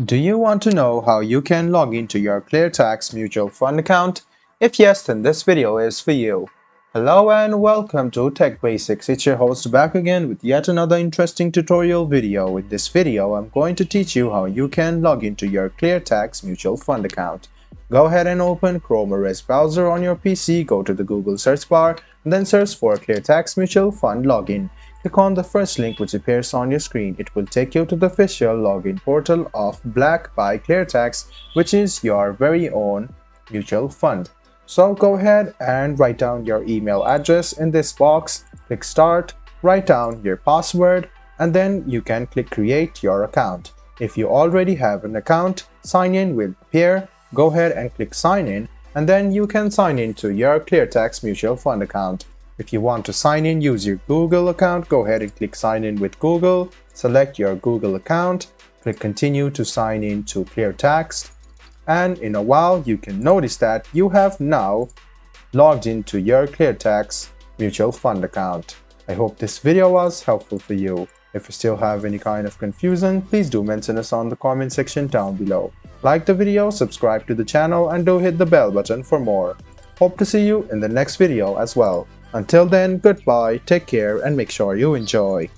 Do you want to know how you can log into your Cleartax Mutual Fund account? If yes, then this video is for you. Hello and welcome to Tech Basics. It's your host back again with yet another interesting tutorial video. In this video, I'm going to teach you how you can log into your Cleartax Mutual Fund account. Go ahead and open Chrome OS browser on your PC, go to the Google search bar, and then search for Cleartax Mutual Fund login. Click on the first link which appears on your screen. It will take you to the official login portal of Black by Cleartax, which is your very own mutual fund. So go ahead and write down your email address in this box, click start, write down your password, and then you can click create your account. If you already have an account, sign in will appear. Go ahead and click sign in, and then you can sign in to your Cleartax Mutual Fund account. If you want to sign in, use your Google account, go ahead and click sign in with Google, select your Google account, click continue to sign in to Cleartax, and in a while you can notice that you have now logged into your Cleartax Mutual Fund account. I hope this video was helpful for you. If you still have any kind of confusion, please do mention us on the comment section down below. Like the video, subscribe to the channel, and do hit the bell button for more. Hope to see you in the next video as well. Until then, goodbye, take care, and make sure you enjoy.